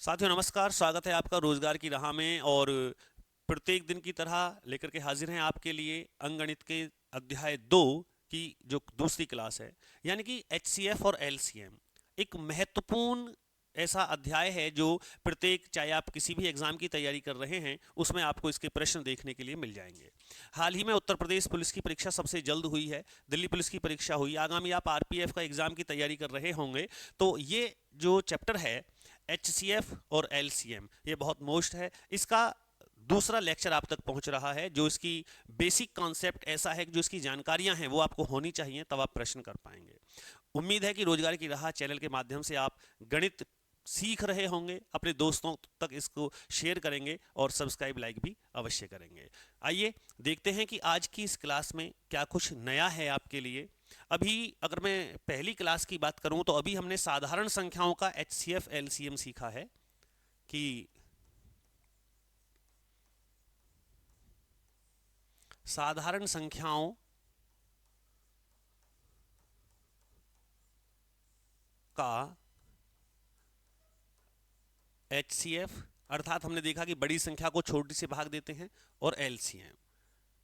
साथियों नमस्कार, स्वागत है आपका रोजगार की राह में। और प्रत्येक दिन की तरह लेकर के हाजिर हैं आपके लिए अंकगणित के अध्याय 2 की जो दूसरी क्लास है, यानी कि एचसीएफ और एलसीएम। एक महत्वपूर्ण ऐसा अध्याय है जो प्रत्येक, चाहे आप किसी भी एग्जाम की तैयारी कर रहे हैं, उसमें आपको इसके प्रश्न देखने के लिए मिल जाएंगे। हाल ही में उत्तर प्रदेश पुलिस की परीक्षा सबसे जल्द हुई है, दिल्ली पुलिस की परीक्षा हुई, आगामी आप आरपीएफ का एग्जाम की तैयारी कर रहे होंगे। तो ये जो चैप्टर है एचसीएफ और एलसीएम, ये बहुत मोस्ट है। इसका दूसरा लेक्चर आप तक पहुंच रहा है, जो इसकी बेसिक कॉन्सेप्ट ऐसा है कि जो इसकी जानकारियां हैं वो आपको होनी चाहिए, तब आप प्रश्न कर पाएंगे। उम्मीद है कि रोजगार की राह चैनल के माध्यम से आप गणित सीख रहे होंगे, अपने दोस्तों तक इसको शेयर करेंगे और सब्सक्राइब लाइक भी अवश्य करेंगे। आइए देखते हैं कि आज की इस क्लास में क्या कुछ नया है आपके लिए। अभी अगर मैं पहली क्लास की बात करूं तो अभी हमने साधारण संख्याओं का एचसीएफ एलसीएम सीखा है कि साधारण संख्याओं का एचसीएफ, अर्थात हमने देखा कि बड़ी संख्या को छोटी से भाग देते हैं, और एलसीएम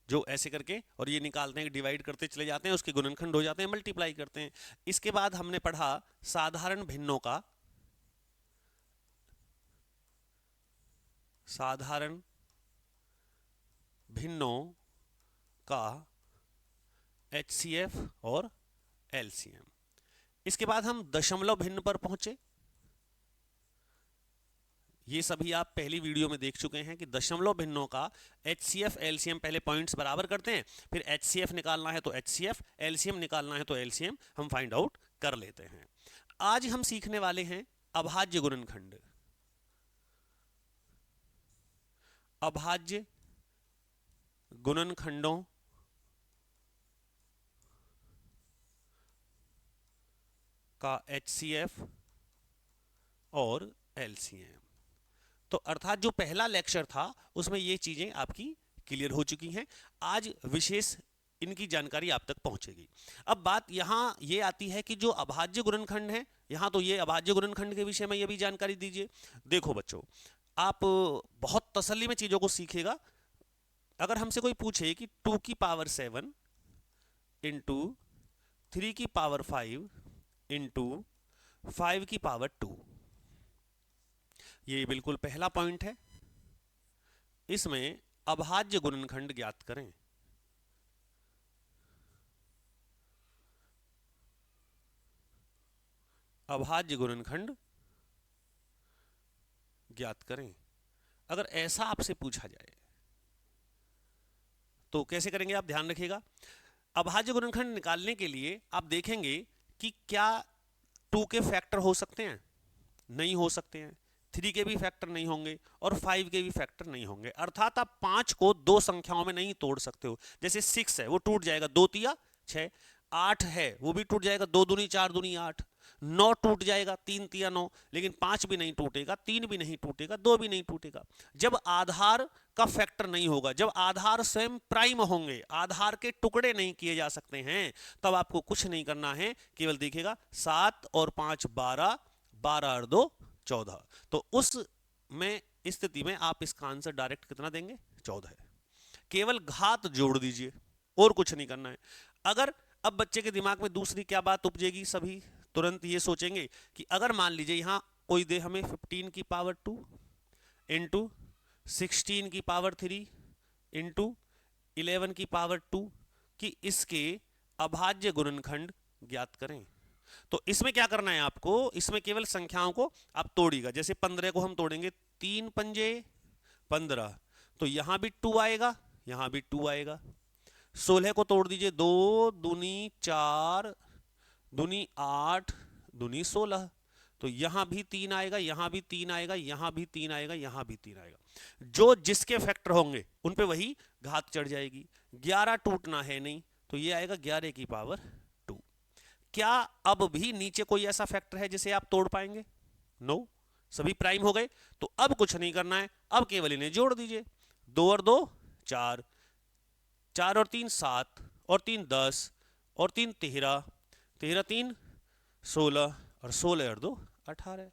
जो ऐसे करके और ये निकालते हैं, डिवाइड करते चले जाते हैं, उसके गुणनखंड हो जाते हैं, मल्टीप्लाई करते हैं। इसके बाद हमने पढ़ा साधारण भिन्नों का, साधारण भिन्नों का एचसीएफ और एलसीएम। इसके बाद हम दशमलव भिन्न पर पहुंचे। ये सभी आप पहली वीडियो में देख चुके हैं कि दशमलव भिन्नों का एचसीएफ एलसीएम, पहले पॉइंट्स बराबर करते हैं, फिर एचसीएफ निकालना है तो एचसीएफ, एलसीएम निकालना है तो एलसीएम हम फाइंड आउट कर लेते हैं। आज हम सीखने वाले हैं अभाज्य गुणनखंड। अभाज्य गुणनखंडों का एचसीएफ और एलसीएम। तो अर्थात जो पहला लेक्चर था उसमें ये चीजें आपकी क्लियर हो चुकी हैं। आज विशेष इनकी जानकारी आप तक पहुंचेगी। अब बात यहां ये आती है कि जो अभाज्य गुणनखंड है, यहां तो ये अभाज्य गुणनखंड के विषय में ये भी जानकारी दीजिए। देखो बच्चों, आप बहुत तसल्ली में चीजों को सीखेगा। अगर हमसे कोई पूछे कि 2 की पावर 7 इंटू 3 की पावर 5 इंटू 5 की पावर 2, ये बिल्कुल पहला पॉइंट है। इसमें अभाज्य गुणनखंड ज्ञात करें। अभाज्य गुणनखंड ज्ञात करें। अगर ऐसा आपसे पूछा जाए तो कैसे करेंगे, आप ध्यान रखिएगा। अभाज्य गुणनखंड निकालने के लिए आप देखेंगे कि क्या 2 के फैक्टर हो सकते हैं? नहीं हो सकते हैं। 3 के भी फैक्टर नहीं होंगे और 5 के भी फैक्टर नहीं होंगे। अर्थात आप 5 को दो संख्याओं में नहीं तोड़ सकते हो। जैसे 6 है वो टूट जाएगा, 2 तिया 6। 8 है वो भी टूट जाएगा, 2 दूनी 4 दूनी 8। 9 टूट जाएगा, 3 तिया 9। लेकिन 5 भी नहीं टूटेगा, 3 भी नहीं टूटेगा, 2 भी नहीं टूटेगा। जब आधार का फैक्टर नहीं होगा, जब आधार स्वयं प्राइम होंगे, आधार के टुकड़े नहीं किए जा सकते हैं, तब आपको कुछ नहीं करना है, केवल देखिएगा 7 और 5 12, 12 और 2 14। तो उस में स्थिति में आप इसका आंसर डायरेक्ट कितना देंगे? 14 है। केवल घात जोड़ दीजिए और कुछ नहीं करना है। अगर अब बच्चे के दिमाग में दूसरी क्या बात उपजेगी, सभी तुरंत ये सोचेंगे कि अगर मान लीजिए यहां कोई दे हमें 15 की पावर 2 इंटू 16 की पावर 3 इंटू 11 की पावर 2 कि इसके अभाज्य गुणनखंड ज्ञात करें। तो इसमें क्या करना है आपको, इसमें केवल संख्याओं को आप तोड़िएगा। जैसे 15 को हम तोड़ेंगे 3 पंजे 15, तो यहां भी 2 आएगा, यहां भी 2 आएगा। 16 को तोड़ दीजिए, 2 दूनी 4 दूनी 8 दूनी 16, तो यहां भी 3 आएगा, यहां भी 3 आएगा, यहां भी 3 आएगा, यहां भी 3 आएगा। जो जिसके फैक्टर होंगे उन पे वही घात चढ़ जाएगी। 11 टूटना है नहीं, तो ये आएगा 11 की पावर 2। क्या अब भी नीचे कोई ऐसा फैक्टर है जिसे आप तोड़ पाएंगे? नो, सभी प्राइम हो गए। तो अब कुछ नहीं करना है, अब केवल इन्हें जोड़ दीजिए। 2 और 2 4, 4 और 3 7, और 3 10, और 3 13, 13 3 16, और 16 और 2 18।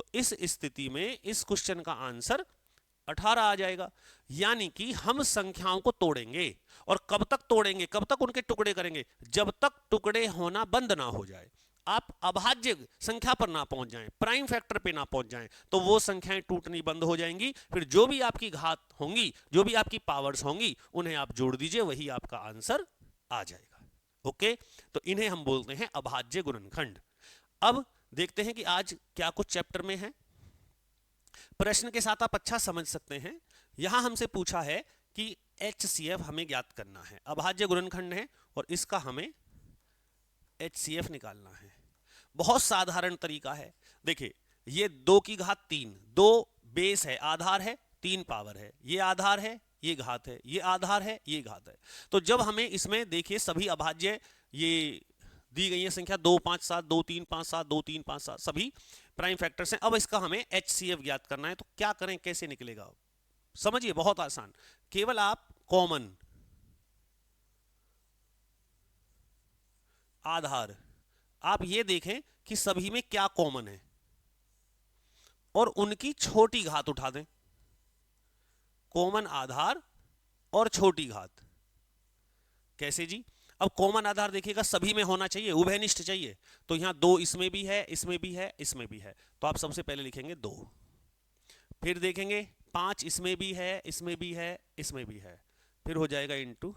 तो इस स्थिति में इस क्वेश्चन का आंसर 18 आ जाएगा। यानी कि हम संख्याओं को तोड़ेंगे, और कब तक तोड़ेंगे, कब तक उनके टुकड़े करेंगे, जब तक टुकड़े होना बंद ना हो जाए, आप अभाज्य संख्या पर ना पहुंच जाएं, प्राइम फैक्टर पे ना पहुंच जाएं, तो वो संख्याएं टूटनी बंद हो जाएंगी। फिर जो भी आपकी घात होंगी, जो भी आपकी पावर्स होंगी, उन्हें आप जोड़ दीजिए, वही आपका आंसर आ जाएगा। ओके, तो इन्हें हम बोलते हैं अभाज्य गुणनखंड। अब देखते हैं कि आज क्या कुछ चैप्टर में है। प्रश्न के साथ आप अच्छा समझ सकते हैं। यहां हमसे पूछा है कि HCF हमें ज्ञात करना है, अभाज्य गुणनखंड है, और इसका हमें HCF निकालना है। बहुत साधारण तरीका है। देखिए, ये 2 की घात 3, 2 बेस है, आधार है, 3 पावर है, ये आधार है, ये घात है, ये आधार है, ये घात है। तो जब हमें इसमें देखिए सभी अभाज्य ये दी गई है संख्या 2 5 7 2 3 5 7 2 3 5 7 सभी प्राइम फैक्टर्स हैं। अब इसका हमें HCF ज्ञात करना है, तो क्या करें, कैसे निकलेगा? समझिए, बहुत आसान। केवल आप कॉमन आधार, आप ये देखें कि सभी में क्या कॉमन है, और उनकी छोटी घात उठा दें। कॉमन आधार और छोटी घात कैसे जी? अब कॉमन आधार देखिएगा सभी में होना चाहिए, उभयनिष्ठ चाहिए, तो यहां 2 इसमें भी है, इसमें भी है, इसमें भी है, तो आप सबसे पहले लिखेंगे 2। फिर देखेंगे 5 इसमें भी है, इसमें भी है, इसमें भी है, फिर हो जाएगा इंटू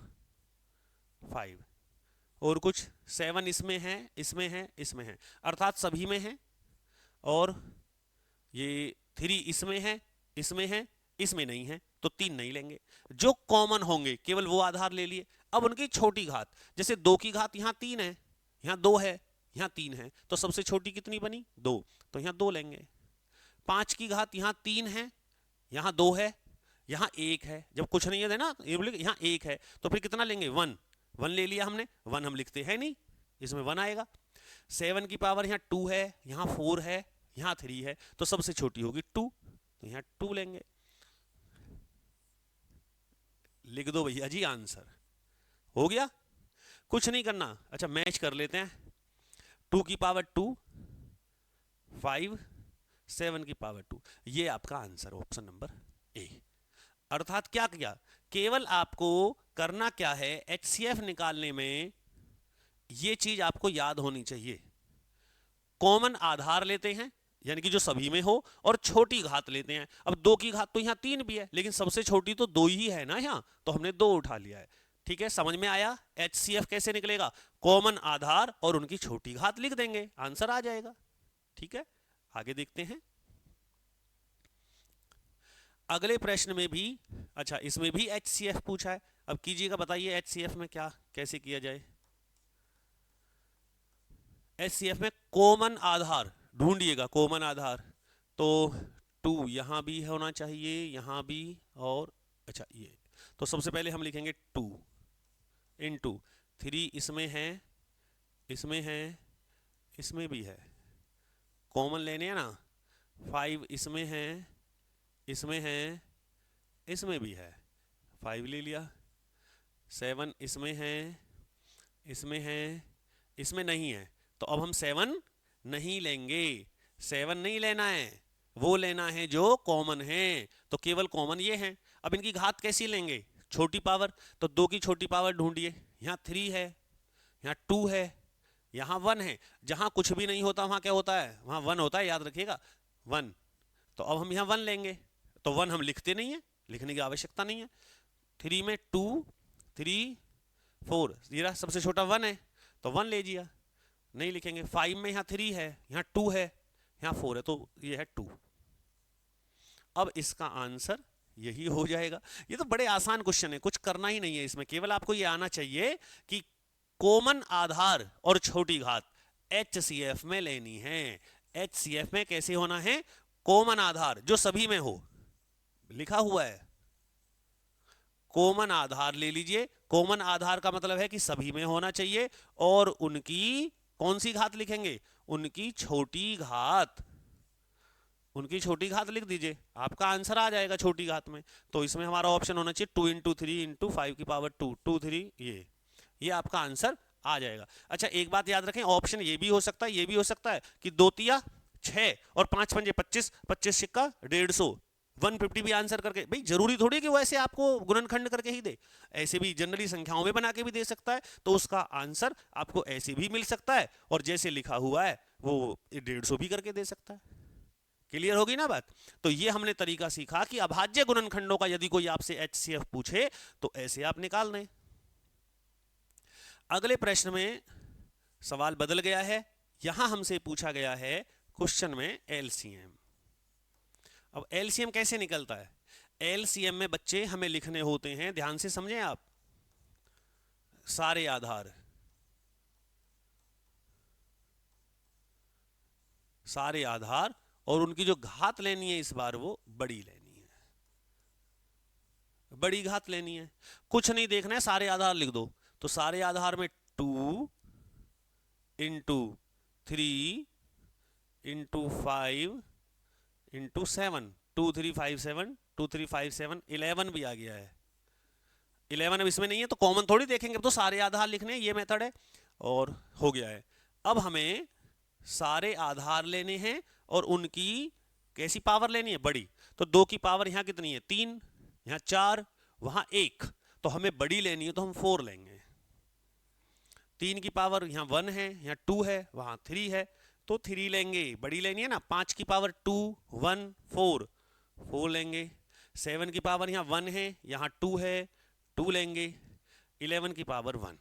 5। और कुछ 7 इसमें है, इसमें है, इसमें है, अर्थात सभी में है। और ये 3 इसमें है, इसमें है, इसमें नहीं है, तो 3 नहीं लेंगे। जो कॉमन होंगे केवल वो आधार ले लिए। अब उनकी छोटी घात, जैसे 2 की घात यहां 3 है, यहां 2 है, यहां 3 है, तो सबसे छोटी कितनी बनी? 2, तो यहां 2 लेंगे। 5 की घात यहां 3 है, यहां 2 है, यहां 1 है, जब कुछ नहीं है ना, यहां 1 है, तो फिर कितना लेंगे? 1 ले लिया हमने। 1 हम लिखते हैं नहीं, इसमें 1 आएगा। 7 की पावर यहां 2 है, यहां 4 है, यहां 3 है, तो सबसे छोटी होगी 2, तो यहां 2 लेंगे। लिख दो भैया जी, आंसर हो गया। कुछ नहीं करना। अच्छा, मैच कर लेते हैं। 2 की पावर 2, 5, 7 की पावर 2, ये आपका आंसर, ऑप्शन नंबर ए। अर्थात क्या किया? केवल आपको करना क्या है, HCF निकालने में ये चीज आपको याद होनी चाहिए। कॉमन आधार लेते हैं, यानी कि जो सभी में हो, और छोटी घात लेते हैं। अब 2 की घात तो यहां 3 भी है, लेकिन सबसे छोटी तो 2 ही है ना यहां, तो हमने 2 उठा लिया है। ठीक है, समझ में आया? HCF कैसे निकलेगा? कॉमन आधार और उनकी छोटी घात लिख देंगे, आंसर आ जाएगा। ठीक है, आगे देखते हैं। अगले प्रश्न में भी, अच्छा इसमें भी HCF पूछा है। अब कीजिएगा, बताइए HCF में क्या कैसे किया जाए। HCF में कॉमन आधार ढूंढिएगा, कॉमन आधार। तो 2 यहां भी होना चाहिए, यहां भी, और अच्छा ये, तो सबसे पहले हम लिखेंगे 2 इंटू 3 इसमें है, इसमें है, इसमें भी है, कॉमन लेने हैं ना। 5 इसमें है, इसमें है, इसमें भी है, 5 ले लिया। 7 इसमें है, इसमें है, इसमें नहीं है, तो अब हम 7 नहीं लेंगे। 7 नहीं लेना है, वो लेना है जो कॉमन है, तो केवल कॉमन ये है। अब इनकी घात कैसी लेंगे? छोटी पावर, तो 2 की छोटी पावर ढूंढिए। यहाँ 3 है, यहाँ 2 है, यहाँ 1 है। जहां कुछ भी नहीं होता वहां क्या होता है? वहां 1 होता है, याद रखिएगा 1। तो अब हम यहाँ 1 लेंगे, तो 1 हम लिखते नहीं है, लिखने की आवश्यकता नहीं है। 3 में 2, 3, 4, ये सबसे छोटा 1 है, तो 1 ले लिया, नहीं लिखेंगे। 5 में यहाँ 3 है, यहाँ 2 है, यहाँ 4 है, तो ये है 2। अब इसका आंसर यही हो जाएगा। ये तो बड़े आसान क्वेश्चन है, कुछ करना ही नहीं है इसमें, केवल आपको ये आना चाहिए कि कॉमन आधार और छोटी घात HCF में लेनी है। HCF में कैसे होना है? कॉमन आधार जो सभी में हो, लिखा हुआ है कॉमन आधार ले लीजिए। कॉमन आधार का मतलब है कि सभी में होना चाहिए, और उनकी कौन सी घात लिखेंगे? उनकी छोटी घात, उनकी छोटी घात लिख दीजिए, आपका आंसर आ जाएगा छोटी घात में। तो इसमें हमारा ऑप्शन होना चाहिए 2 इंटू 3 इंटू 5 की पावर 2, 2 3, ये आपका आंसर आ जाएगा। अच्छा एक बात याद रखें, ऑप्शन ये भी हो सकता है, ये भी हो सकता है कि 2 तिया 6 और 5 पंजे 25, 25 सिक्का 150, 150 भी आंसर करके। भाई जरूरी थोड़ी कि वो ऐसे आपको गुणनखंड करके ही दे, ऐसे भी जनरली संख्याओं में बना के भी दे सकता है, तो उसका आंसर आपको ऐसे भी मिल सकता है और जैसे लिखा हुआ है वो 150 भी करके दे सकता है। क्लियर होगी ना बात? तो ये हमने तरीका सीखा कि अभाज्य गुणनखंडों का यदि कोई आपसे HCF पूछे तो ऐसे आप निकाल दें। अगले प्रश्न में सवाल बदल गया है, यहां हमसे पूछा गया है क्वेश्चन में LCM। अब LCM कैसे निकलता है? LCM में बच्चे हमें लिखने होते हैं, ध्यान से समझें आप, सारे आधार, सारे आधार और उनकी जो घात लेनी है इस बार वो बड़ी लेनी है, बड़ी घात लेनी है। कुछ नहीं देखना है, सारे आधार लिख दो। तो सारे आधार में 2 इंटू 3 इंटू 5 इंटू 7, 2 3 5 7, 2 3 5 7, 11 भी आ गया है। 11 अब इसमें नहीं है तो कॉमन थोड़ी देखेंगे, तो सारे आधार लिखने, ये मेथड है और हो गया है। अब हमें सारे आधार लेने हैं और उनकी कैसी पावर लेनी है? बड़ी। तो 2 की पावर यहां कितनी है? 3, यहां 4, वहां 1, तो हमें बड़ी लेनी है तो हम 4 लेंगे। 3 की पावर यहां 1 है, यहां 2 है, वहां 3 है, तो 3 लेंगे, बड़ी लेनी है ना। 5 की पावर 2, 1, 4, 4 लेंगे। 7 की पावर यहां 1 है, यहां 2 है, 2 लेंगे। 11 की पावर 1।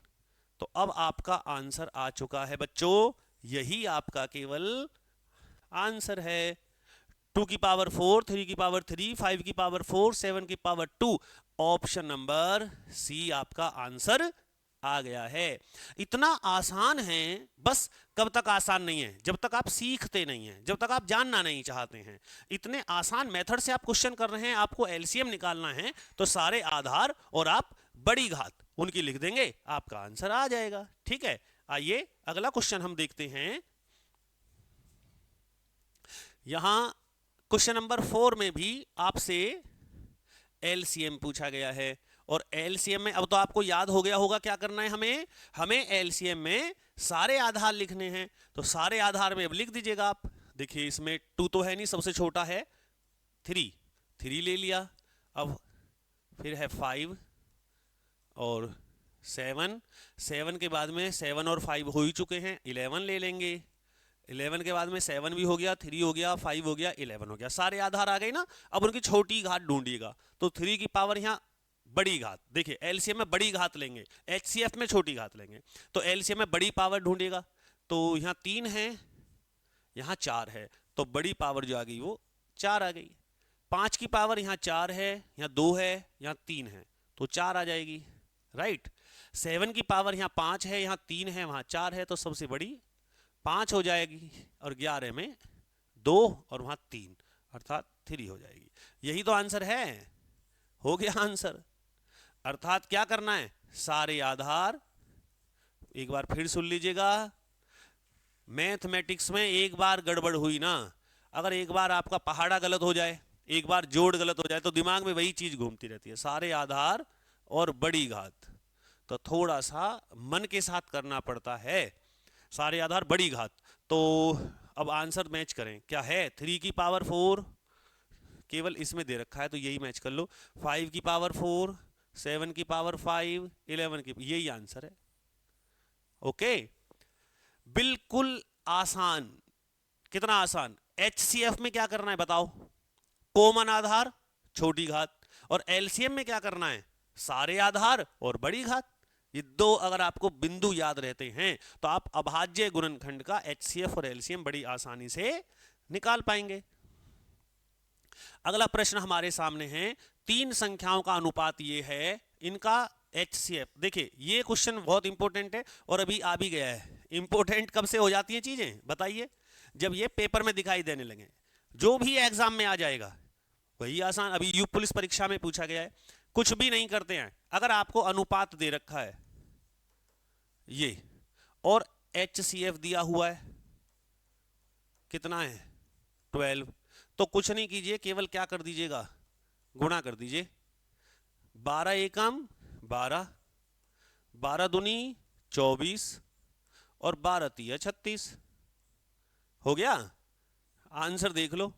तो अब आपका आंसर आ चुका है बच्चों, यही आपका केवल आंसर है। 2 की पावर 4, 3 की पावर 3, 5 की पावर 4, 7 की पावर 2, ऑप्शन नंबर सी आपका आंसर आ गया है। इतना आसान है, बस कब तक आसान नहीं है? जब तक आप सीखते नहीं हैं, जब तक आप जानना नहीं चाहते हैं। इतने आसान मेथड से आप क्वेश्चन कर रहे हैं, आपको LCM निकालना है तो सारे आधार और आप बड़ी घात उनकी लिख देंगे, आपका आंसर आ जाएगा। ठीक है, आइए अगला क्वेश्चन हम देखते हैं। यहां क्वेश्चन नंबर 4 में भी आपसे LCM पूछा गया है और LCM में अब तो आपको याद हो गया होगा क्या करना है हमें LCM में सारे आधार लिखने हैं। तो सारे आधार में अब लिख दीजिएगा आप। देखिए इसमें 2 तो है नहीं, सबसे छोटा है 3 ले लिया। अब फिर है 5 और 7 के बाद में 7 और 5 हो ही चुके हैं, 11 ले लेंगे। 11 के बाद में 7 भी हो गया, 3 हो गया, 5 हो गया, 11 हो गया, सारे आधार आ गए ना। अब उनकी छोटी घात ढूंढिएगा। तो 3 की पावर यहाँ बड़ी घात, देखिए LCM में बड़ी घात लेंगे, HCF में छोटी घात लेंगे। तो LCM में बड़ी पावर ढूंढिएगा। तो यहाँ 3 है, यहाँ 4 है, तो बड़ी पावर जो आ गई वो 4 आ गई। 5 की पावर यहाँ 4 है, यहाँ 2 है, यहाँ 3 है, तो 4 आ जाएगी, राइट। 7 की पावर यहाँ 5 है, यहाँ 3 है, वहाँ 4 है, तो सबसे बड़ी 5 हो जाएगी। और 11 में 2 और वहां 3, अर्थात 3 हो जाएगी। यही तो आंसर है, हो गया आंसर। अर्थात क्या करना है? सारे आधार, एक बार फिर सुन लीजिएगा, मैथमेटिक्स में एक बार गड़बड़ हुई ना, अगर एक बार आपका पहाड़ा गलत हो जाए, एक बार जोड़ गलत हो जाए, तो दिमाग में वही चीज घूमती रहती है, सारे आधार और बड़ी घात। तो थोड़ा सा मन के साथ करना पड़ता है, सारे आधार बड़ी घात। तो अब आंसर मैच करें, क्या है? 3 की पावर 4 केवल इसमें दे रखा है तो यही मैच कर लो। 5 की पावर 4, 7 की पावर 5, 11 की, यही आंसर है। ओके, बिल्कुल आसान। कितना आसान? HCF में क्या करना है बताओ? कॉमन आधार छोटी घात, और LCM में क्या करना है? सारे आधार और बड़ी घात। ये दो अगर आपको बिंदु याद रहते हैं तो आप अभाज्य गुणनखंड का HCF और LCM बड़ी आसानी से निकाल पाएंगे। अगला प्रश्न हमारे सामने है, 3 संख्याओं का अनुपात ये है, इनका HCF। देखिए ये क्वेश्चन बहुत इंपॉर्टेंट है और अभी आ भी गया है। इंपॉर्टेंट कब से हो जाती हैं चीजें बताइए? जब ये पेपर में दिखाई देने लगे। जो भी एग्जाम में आ जाएगा वही आसान। अभी यूपी पुलिस परीक्षा में पूछा गया है, कुछ भी नहीं करते हैं, अगर आपको अनुपात दे रखा है ये और HCF दिया हुआ है, कितना है? 12, तो कुछ नहीं कीजिए, केवल क्या कर दीजिएगा? गुणा कर दीजिए। 12 एकम 12, 12 दूनी 24 और 12 तिया 36 हो गया, आंसर देख लो,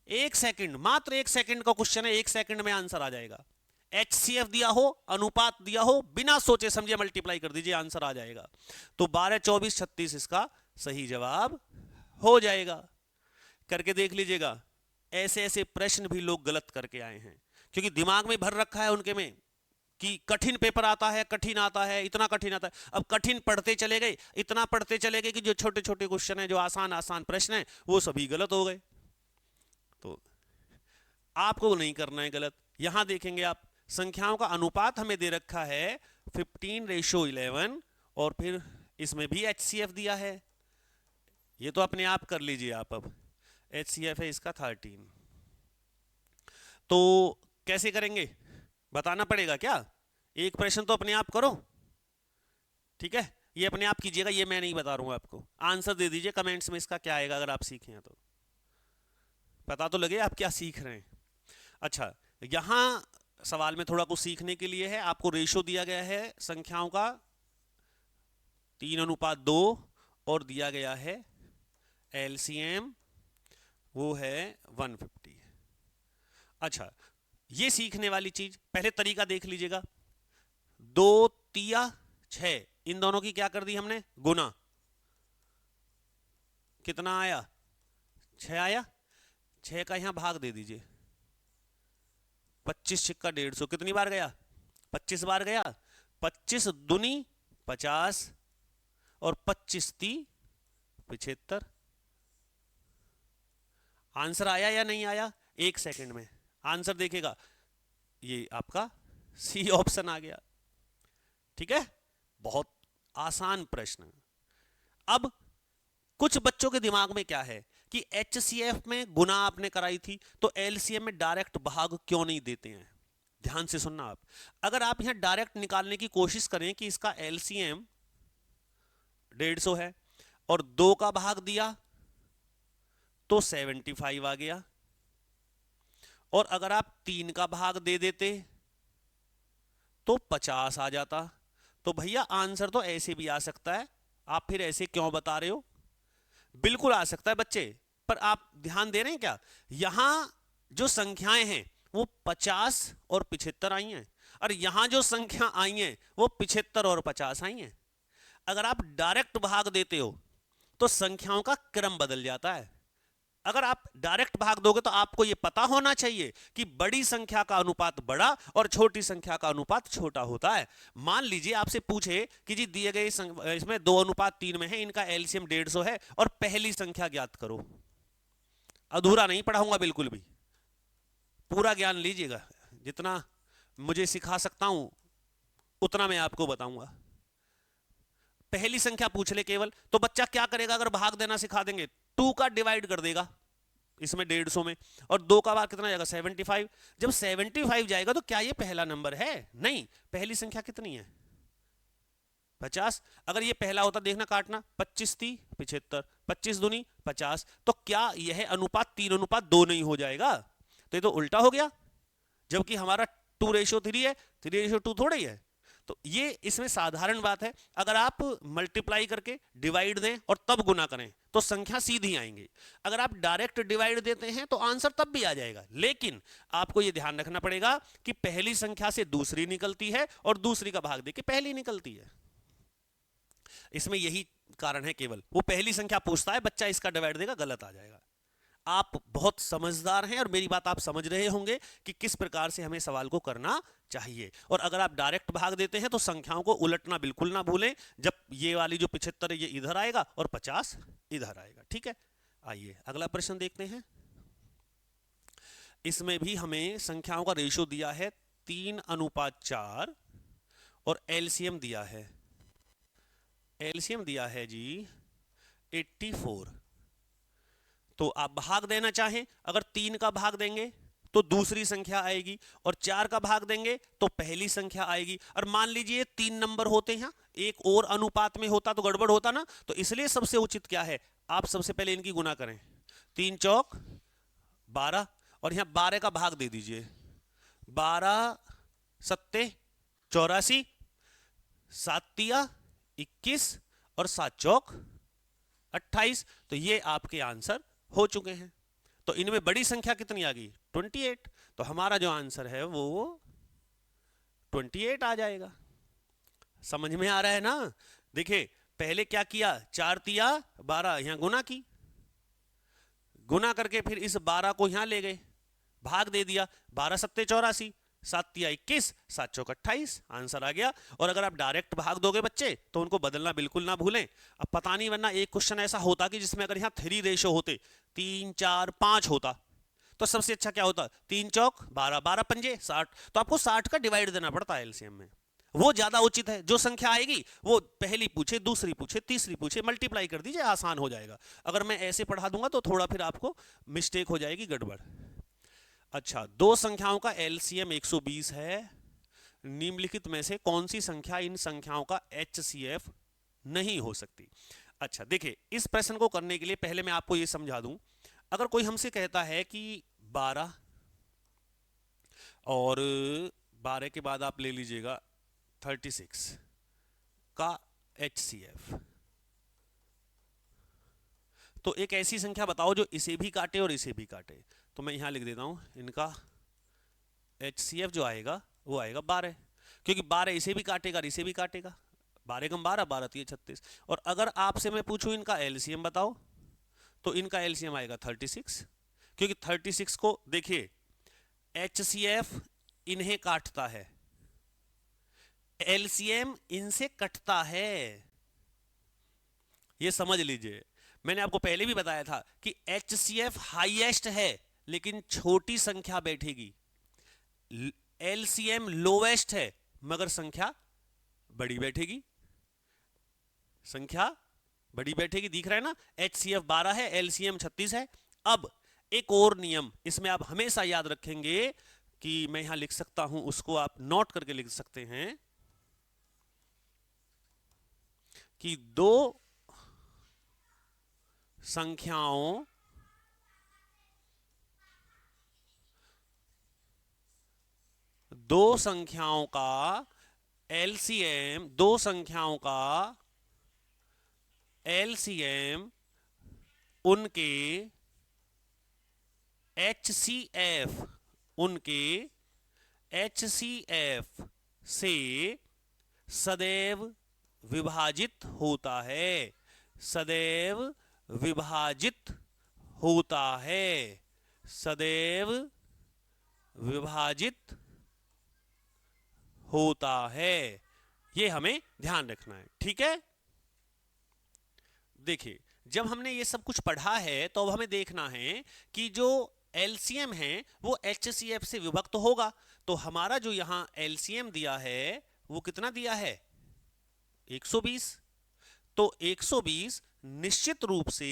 1 सेकंड, मात्र 1 सेकंड का क्वेश्चन है, 1 सेकंड में आंसर आ जाएगा। HCF दिया हो, अनुपात दिया हो, बिना सोचे समझे मल्टीप्लाई कर दीजिए, आंसर आ जाएगा। तो 12, 24, 36 इसका सही जवाब हो जाएगा। करके देख लीजिएगा। ऐसे ऐसे प्रश्न भी लोग गलत करके आए हैं, क्योंकि दिमाग में भर रखा है उनके में कि कठिन पेपर आता है, कठिन आता है, इतना कठिन आता है। अब कठिन पढ़ते चले गए, इतना पढ़ते चले गए कि जो छोटे छोटे क्वेश्चन है, जो आसान आसान प्रश्न है, वो सभी गलत हो गए। तो आपको नहीं करना है गलत। यहां देखेंगे आप, संख्याओं का अनुपात हमें दे रखा है 15:11, और फिर इसमें भी HCF दिया है, ये तो अपने आप कर लीजिए आप। अब HCF है इसका 13, तो कैसे करेंगे बताना पड़ेगा क्या? एक प्रश्न तो अपने आप करो, ठीक है, ये अपने आप कीजिएगा, ये मैं नहीं बता रहा हूं आपको। आंसर दे दीजिए कमेंट्स में इसका क्या आएगा, अगर आप सीखे हैं तो पता तो लगे आप क्या सीख रहे हैं। अच्छा, यहां सवाल में थोड़ा कुछ सीखने के लिए है। आपको रेशो दिया गया है संख्याओं का 3:2, और दिया गया है LCM, वो है 150। अच्छा, ये सीखने वाली चीज, पहले तरीका देख लीजिएगा। 2 तिया 6, इन दोनों की क्या कर दी हमने, गुना। कितना आया, 6 आया। 6 का यहां भाग दे दीजिए, 25 6 150, कितनी बार गया, 25 बार गया। 25 दूनी 50, और 25 ती 75। आंसर आया या नहीं आया? 1 सेकंड में आंसर देखेगा, ये आपका सी ऑप्शन आ गया। ठीक है, बहुत आसान प्रश्न। अब कुछ बच्चों के दिमाग में क्या है कि HCF में गुना आपने कराई थी, तो LCM में डायरेक्ट भाग क्यों नहीं देते हैं? ध्यान से सुनना आप। अगर आप यहां डायरेक्ट निकालने की कोशिश करें कि इसका LCM 150 है और 2 का भाग दिया तो 75 आ गया, और अगर आप 3 का भाग दे देते तो 50 आ जाता। तो भैया आंसर तो ऐसे भी आ सकता है, आप फिर ऐसे क्यों बता रहे हो? बिल्कुल आ सकता है बच्चे, पर आप ध्यान दे रहे हैं क्या? यहां जो संख्याएं हैं वो 50 और 75 आई हैं, और यहां जो संख्या आई हैं वो 75 और 50 आई हैं। अगर आप डायरेक्ट भाग देते हो तो संख्याओं का क्रम बदल जाता है। अगर आप डायरेक्ट भाग दोगे तो आपको यह पता होना चाहिए कि बड़ी संख्या का अनुपात बड़ा और छोटी संख्या का अनुपात छोटा होता है। मान लीजिए आपसे पूछे कि जी दिए गए इसमें 2:3 में है, इनका LCM 150 है और पहली संख्या ज्ञात करो। अधूरा नहीं पढ़ाऊंगा बिल्कुल भी, पूरा ज्ञान लीजिएगा, जितना मुझे सिखा सकता हूं उतना मैं आपको बताऊंगा। पहली संख्या पूछ ले केवल, तो बच्चा क्या करेगा? अगर भाग देना सिखा देंगे, 2 का डिवाइड कर देगा इसमें 150 में, और 2 का भाग कितना जाएगा, 75। जब 75 जाएगा तो क्या ये पहला नंबर है? नहीं, पहली संख्या कितनी है, 50। अगर ये पहला होता, देखना काटना, 25 ती 75, 25 दूनी 50, तो क्या यह अनुपात 3:2 नहीं हो जाएगा? तो ये तो उल्टा हो गया, जबकि हमारा 2:3 है, 3:2 थोड़ा ही है। तो ये इसमें साधारण बात है। अगर आप मल्टीप्लाई करके डिवाइड दें और तब गुना करें तो संख्या सीधी आएंगी। अगर आप डायरेक्ट डिवाइड देते हैं तो आंसर तब भी आ जाएगा, लेकिन आपको यह ध्यान रखना पड़ेगा कि पहली संख्या से दूसरी निकलती है और दूसरी का भाग देके पहली निकलती है। इसमें यही कारण है केवल, वो पहली संख्या पूछता है, बच्चा इसका डिवाइड देगा, गलत आ जाएगा। आप बहुत समझदार हैं और मेरी बात आप समझ रहे होंगे कि किस प्रकार से हमें सवाल को करना चाहिए। और अगर आप डायरेक्ट भाग देते हैं तो संख्याओं को उलटना बिल्कुल ना भूलें। जब ये वाली जो 75 है ये इधर आएगा और 50 इधर आएगा। ठीक है, आइए अगला प्रश्न देखते हैं। इसमें भी हमें संख्याओं का रेशो दिया है 3:4 और LCM दिया है, LCM दिया है जी 84। तो आप भाग देना चाहें, अगर 3 का भाग देंगे तो दूसरी संख्या आएगी, और 4 का भाग देंगे तो पहली संख्या आएगी। और मान लीजिए 3 नंबर होते हैं, एक और अनुपात में होता तो गड़बड़ होता ना, तो इसलिए सबसे उचित क्या है, आप सबसे पहले इनकी गुना करें। 3 चौक 12, और यहां 12 का भाग दे दीजिए, 12 सत्ते 84, 7 तिया 21 और 7 चौक 28। तो ये आपके आंसर हो चुके हैं। तो इनमें बड़ी संख्या कितनी आ गई? 28। तो हमारा जो आंसर है वो 28 आ जाएगा। समझ में आ रहा है ना? देखिए पहले क्या किया, 4 तिया 12, यहां गुना की, गुना करके फिर इस 12 को यहां ले गए, भाग दे दिया, 12 सत्ते 84, 7 तिया 21, 7 चौक 28, आंसर आ गया। और अगर आप डायरेक्ट भाग दोगे बच्चे तो उनको बदलना बिल्कुल ना भूलें। अब पता नहीं, वरना एक क्वेश्चन ऐसा होता कि जिसमें अगर यहाँ 3 रेशो होते, 3 4 5 होता, तो सबसे अच्छा क्या होता, 3 चौक 12, 12 पंजे 60, तो आपको 60 का डिवाइड देना पड़ता है एलसीएम में, वो ज्यादा उचित है। जो संख्या आएगी वो पहली पूछे, दूसरी पूछे, तीसरी पूछे, मल्टीप्लाई कर दीजिए, आसान हो जाएगा। अगर मैं ऐसे पढ़ा दूंगा तो थोड़ा फिर आपको मिस्टेक हो जाएगी, गड़बड़। अच्छा, दो संख्याओं का एलसीएम 120 है, निम्नलिखित में से कौन सी संख्या इन संख्याओं का एचसीएफ नहीं हो सकती? अच्छा देखिए, इस प्रश्न को करने के लिए पहले मैं आपको यह समझा दूं। अगर कोई हमसे कहता है कि 12 और 12 के बाद आप ले लीजिएगा 36 का एचसीएफ, तो एक ऐसी संख्या बताओ जो इसे भी काटे और इसे भी काटे। तो मैं यहां लिख देता हूं, इनका एचसीएफ जो आएगा वो आएगा 12, क्योंकि 12 इसे भी काटेगा और इसे भी काटेगा, 12 कम 12, 12 3 36। और अगर आपसे मैं पूछूं इनका एलसीएम बताओ, तो इनका एलसीएम आएगा 36, क्योंकि 36 को देखिए एचसीएफ इन्हें काटता है, एलसीएम इनसे कटता है, ये समझ लीजिए। मैंने आपको पहले भी बताया था कि एचसीएफ हाईएस्ट है लेकिन छोटी संख्या बैठेगी, एलसीएम लोवेस्ट है मगर संख्या बड़ी बैठेगी, संख्या बड़ी बैठेगी, दिख रहा है ना? एचसीएफ 12 है, एलसीएम 36 है। अब एक और नियम इसमें आप हमेशा याद रखेंगे कि मैं यहां लिख सकता हूं, उसको आप नोट करके लिख सकते हैं कि दो संख्याओं का एलसीएम, दो संख्याओं का एलसीएम उनके एचसीएफ, उनके एचसीएफ से सदैव विभाजित होता है, सदैव विभाजित होता है, सदैव विभाजित होता है। ये हमें ध्यान रखना है, ठीक है? देखिए जब हमने ये सब कुछ पढ़ा है तो अब हमें देखना है कि जो एलसीएम है वो एचसीएफ से विभक्त होगा। तो हमारा जो यहां एलसीएम दिया है वो कितना दिया है? 120। तो 120 निश्चित रूप से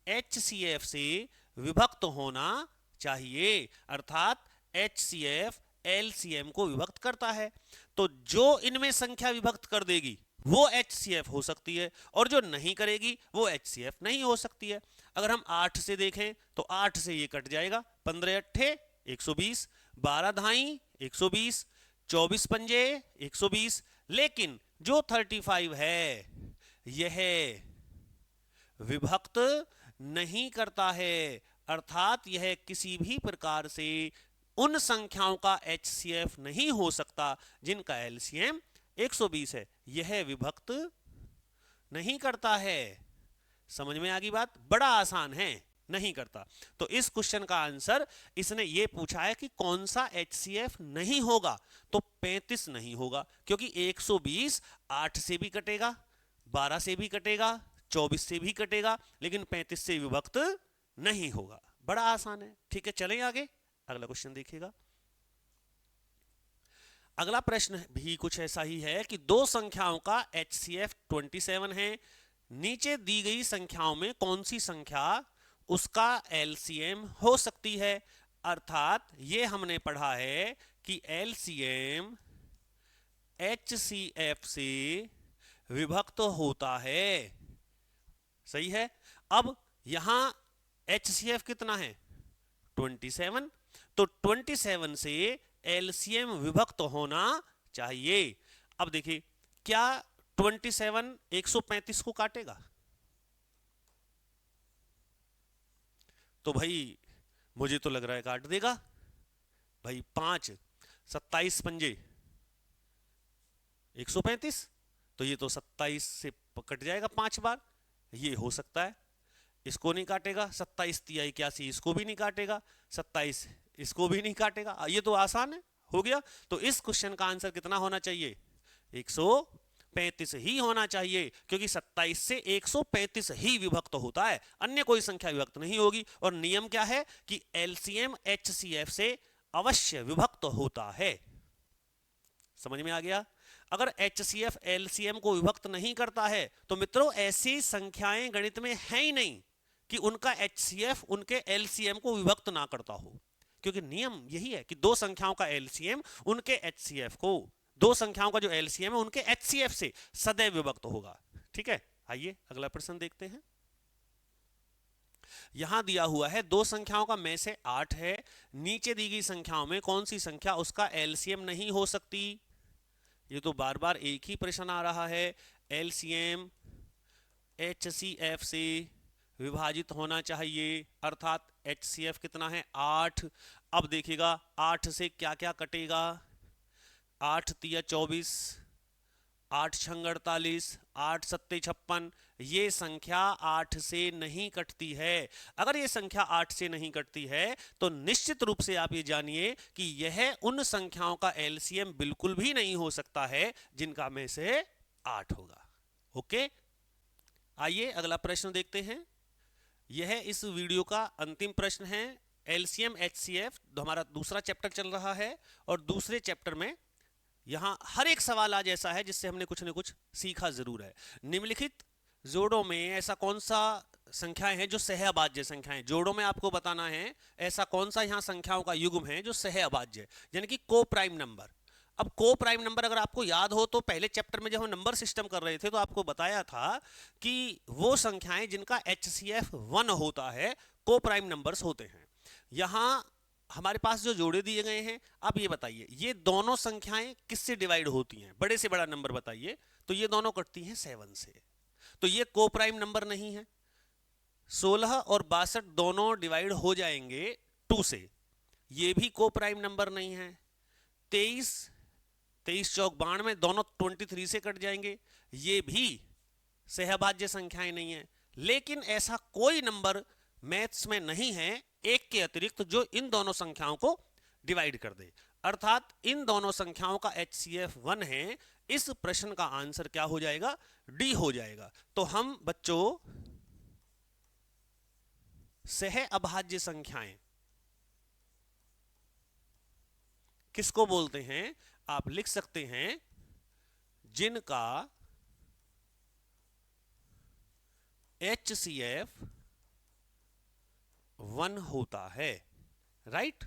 एचसीएफ से विभक्त होना चाहिए, अर्थात एचसीएफ एलसीएम को विभक्त करता है। तो जो इनमें संख्या विभक्त कर देगी वो एचसीएफ हो सकती है, और जो नहीं करेगी वो एचसीएफ नहीं हो सकती है। अगर हम 8 से देखें तो 8 से ये कट जाएगा, 15 अट्ठे 120, 12 धाई 120, 24 पंजे 120, लेकिन जो 35 है यह विभक्त नहीं करता है, अर्थात यह किसी भी प्रकार से उन संख्याओं का एचसीएफ नहीं हो सकता जिनका एलसीएम 120 है, यह विभक्त नहीं करता है। समझ में आ गई बात? बड़ा आसान है, नहीं करता। तो इस क्वेश्चन का आंसर इसने ये पूछा है कि कौन सा एचसीएफ नहीं होगा, तो 35 नहीं होगा, क्योंकि 120 8 से भी कटेगा, 12 से भी कटेगा, 24 से भी कटेगा, लेकिन 35 से विभक्त नहीं होगा। बड़ा आसान है, ठीक है? चलें आगे, अगला क्वेश्चन देखिएगा। अगला प्रश्न भी कुछ ऐसा ही है कि दो संख्याओं का एचसीएफ 27 है, नीचे दी गई संख्याओं में कौन सी संख्या उसका एलसीएम हो सकती है? अर्थात ये हमने पढ़ा है कि एलसीएम एचसीएफ से विभक्त होता है, सही है? अब यहां एचसीएफ कितना है? 27, तो 27 से एलसीएम विभक्त होना चाहिए। अब देखिए, क्या 27 135 को काटेगा? तो भाई मुझे तो लग रहा है काट देगा भाई। 5 27 पंजे 135, तो ये तो 27 से कट जाएगा 5 बार, ये हो सकता है। इसको नहीं काटेगा, 27 तिया 81, इसको भी नहीं काटेगा, 27 इसको भी नहीं काटेगा। ये तो आसान है, हो गया। तो इस क्वेश्चन का आंसर कितना होना चाहिए? 135 ही होना चाहिए, क्योंकि 27 से 135 ही विभक्त होता है, अन्य कोई संख्या विभक्त नहीं होगी। और नियम क्या है कि एलसीएम एचसीएफ से अवश्य विभक्त होता है। समझ में आ गया? अगर एचसीएफ एलसीएम को विभक्त नहीं करता है तो मित्रों ऐसी संख्याएं गणित में है ही नहीं कि उनका एचसीएफ उनके एलसीएम को विभक्त ना करता हो, क्योंकि नियम यही है कि दो संख्याओं का एलसीएम उनके एचसीएफ को, दो संख्याओं का जो एलसीएम है उनके एचसीएफ से सदैव विभक्त होगा। ठीक है, आइए अगला प्रश्न देखते हैं। यहां दिया हुआ है दो संख्याओं का में से 8 है, नीचे दी गई संख्याओं में कौन सी संख्या उसका एलसीएम नहीं हो सकती? ये तो बार बार एक ही प्रश्न आ रहा है। एलसीएम एचसीएफ से विभाजित होना चाहिए, अर्थात एचसीएफ कितना है? 8। अब देखिएगा 8 से क्या क्या कटेगा? 8 तिया 24, 8 छंग 48, 8 सत्ते 56। ये संख्या 8 से नहीं कटती है। अगर ये संख्या 8 से नहीं कटती है तो निश्चित रूप से आप ये जानिए कि यह उन संख्याओं का एलसीएम बिल्कुल भी नहीं हो सकता है जिनका में से 8 होगा। ओके, आइए अगला प्रश्न देखते हैं। यह इस वीडियो का अंतिम प्रश्न है। एलसीएम एचसीएफ हमारा दूसरा चैप्टर चल रहा है, और दूसरे चैप्टर में यहां हर एक सवाल आज ऐसा है जिससे हमने कुछ न कुछ सीखा जरूर है। निम्नलिखित जोड़ों में ऐसा कौन सा संख्याएं हैं जो सहअभाज्य संख्याएं? जोड़ों में आपको बताना है ऐसा कौन सा यहां संख्याओं का युग्म है जो सहअभाज्य है, यानी कि को प्राइम नंबर। अब को प्राइम नंबर अगर आपको याद हो तो पहले चैप्टर में जब हम नंबर सिस्टम कर रहे थे तो आपको बताया था कि वो संख्याएं जिनका एचसीएफ 1 होता है को प्राइम नंबर्स होते हैं। यहां हमारे पास जो जोड़े दिए गए हैं, आप ये बताइए ये दोनों संख्याएं किससे डिवाइड होती हैं? बड़े से बड़ा नंबर बताइए। तो ये दोनों कटती हैं 7 से, तो ये को प्राइम नंबर नहीं है। 16 और 62 दोनों डिवाइड हो जाएंगे 2 से, ये भी को प्राइम नंबर नहीं है। 23 चौक 92 दोनों 23 से कट जाएंगे, ये भी सहअभाज्य संख्याएं नहीं है। लेकिन ऐसा कोई नंबर मैथ्स में नहीं है एक के अतिरिक्त जो इन दोनों संख्याओं को डिवाइड कर दे, अर्थात इन दोनों संख्याओं का एचसीएफ 1 है। इस प्रश्न का आंसर क्या हो जाएगा? डी हो जाएगा। तो हम बच्चों सहअभाज्य संख्याएं किसको बोलते हैं? आप लिख सकते हैं जिनका एचसीएफ 1 होता है, राइट?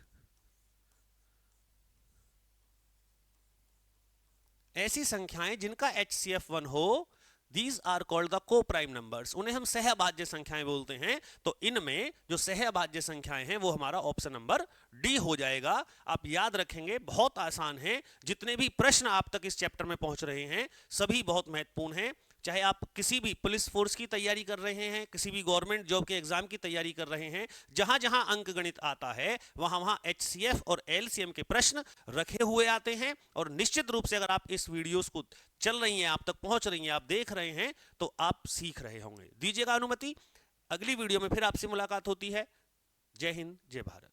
ऐसी संख्याएं जिनका एचसीएफ 1 हो, दीज आर कॉल्ड द को प्राइम नंबर्स, उन्हें हम सहअभाज्य संख्याएं बोलते हैं। तो इनमें जो सहअभाज्य संख्याएं हैं वो हमारा ऑप्शन नंबर डी हो जाएगा। आप याद रखेंगे, बहुत आसान है। जितने भी प्रश्न आप तक इस चैप्टर में पहुंच रहे हैं सभी बहुत महत्वपूर्ण हैं। चाहे आप किसी भी पुलिस फोर्स की तैयारी कर रहे हैं, किसी भी गवर्नमेंट जॉब के एग्जाम की तैयारी कर रहे हैं, जहां जहां अंक गणित आता है वहां वहां एचसीएफ और एलसीएम के प्रश्न रखे हुए आते हैं। और निश्चित रूप से अगर आप इस वीडियोस को चल रही हैं, आप तक पहुंच रही हैं, आप देख रहे हैं, तो आप सीख रहे होंगे। दीजिएगा अनुमति, अगली वीडियो में फिर आपसे मुलाकात होती है। जय हिंद, जय भारत।